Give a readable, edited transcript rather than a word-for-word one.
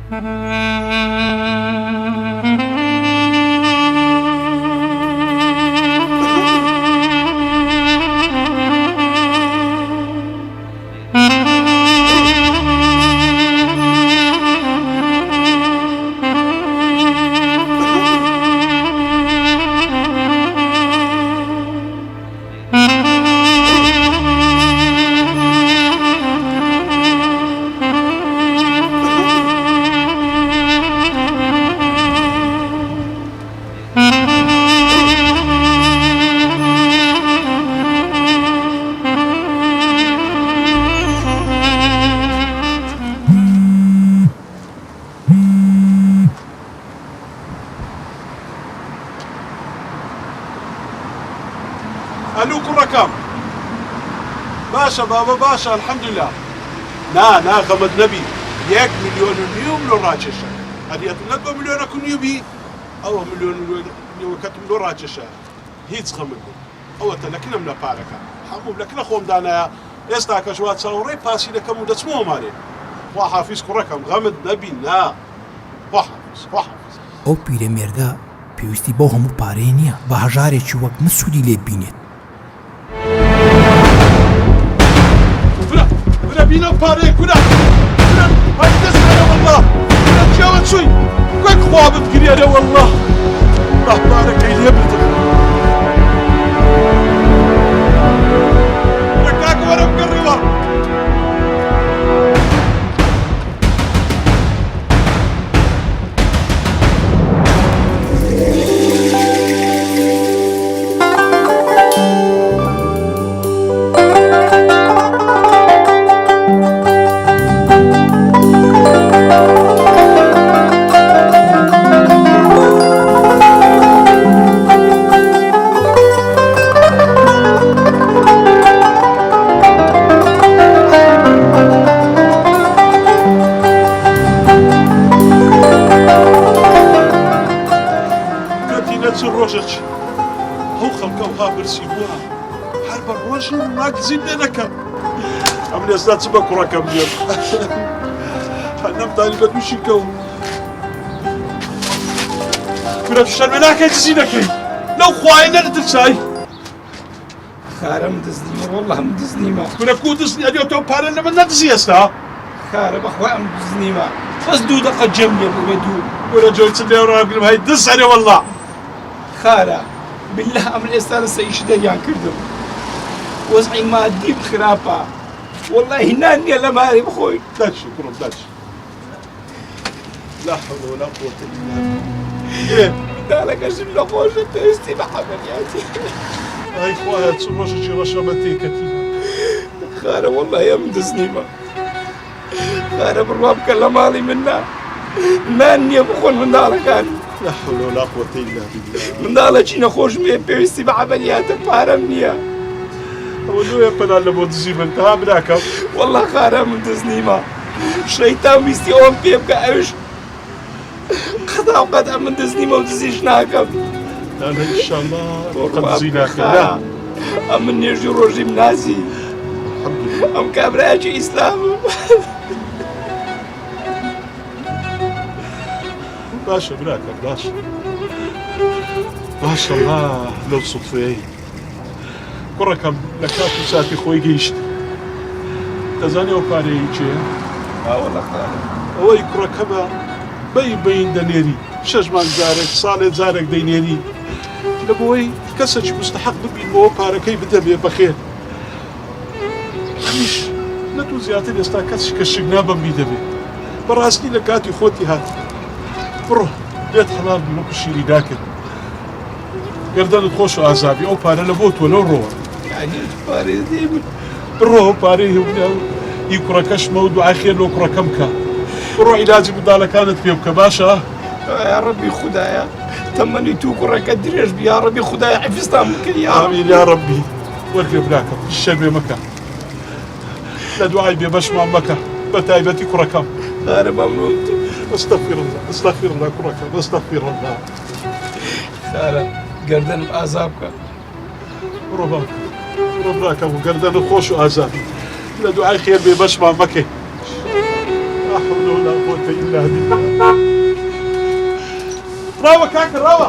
الو كركم باشا بابا باشا الحمد لله نا غمد نبي 1 مليون لو راجشة هذه تلقى مليون أكون يبي أو مليون كتم لو راجشة هيت خمد أو تلكنا من باركة حبوب لكن أخوهم دانا يستاك شوات صوري باسي لكم ودسمو مالي وحافظ كركم غمد نبي نا وحافظ ئەو پیرەمێردا پێویستی بەو هەموو پارەی نییە بە هەژارێکی وەک من سوودی لێ بینێت. ولا بينا باري كنا هاي تسمع والله ولا تجاوز شوي كيك خوابت قريانة والله الله بارك لي يبلتك ركاك ورا مقربة روجك هو خلقوها برسيبوها حرب الروج ناقزين لك أمن يزداد سبك رقم اليوم حنم تاني بدوشي كو كنا تشرمناك يتزينك لو خواينا لتلساي خارم دزنيمة والله مدزنيمة كنا كودزني اليوم تو بارنا من ندزي استا خارم أخوة مدزنيمة بس دودة قد جمية بودو ولا جويت اللي وراقل هاي دز عليه والله خارة بالله أمر إستاذ سيش ديان كردم وضعي مادي بخرافة والله هناني لماري بخوي داش كرم داش لا حول ولا قوة إلا بالله دالك أجل لخوشة تستي بحملياتي هاي خويا تصرفش شي رشبتي كتير خارة والله يا مدزنيمة خارة بالرب كلمالي منا ماني بخون من دالك أنا لا حول ولا قوة إلا بالله من دالك نخوش مي بيستي بعملياتك بارمنيا ولو يقبل على بود زيمن تابناك والله خارة من تسنيمة شيطان بيستي أم بيبقى أوش خطأ وقد من تسنيمة وتزيش ناكم أنا إن شاء الله قد زيناك لا أم نرجو روجي منازي الحمد لله أم كابراجي إسلام باشا براك باشا ما شاء الله لو صدفي كركم لكات ساتي خوي جيشت تزاني وكاري يجي والله خارة اوي كركما بين دنيري شجمان زارك صالة زارك دينيري لبوي كسج مستحق ببي المو باركي بدبي بخير مش نتو زيادة لستا كسش كشجنا بمبي دبي براسني لكاتي خوتي هات بروح بيت حلال بمكشي لي داكن قردان تخوشو عذابي او بارا لبوت ولو روح يعني باري ديما بروح باري يكركش مود وعخير لو كركمكا بروح لازم بدالة كانت بيبكا باشا يا ربي خدايا تمني توكر قدريش يا ربي خدايا حفظتها منك يا ربي آمين يا ربي ورقي بلاكم الشرب مكة لا دعاي ببشمع مكة بتايبتي كركم أنا ممنون استغفر الله كركم استغفر الله خارة قردن بأعذابك رباك وقردن خوش وعذابي لا دعاي خير ببشمع مكة لا حول ولا قوة إلا بالله. راوة كاك راوة.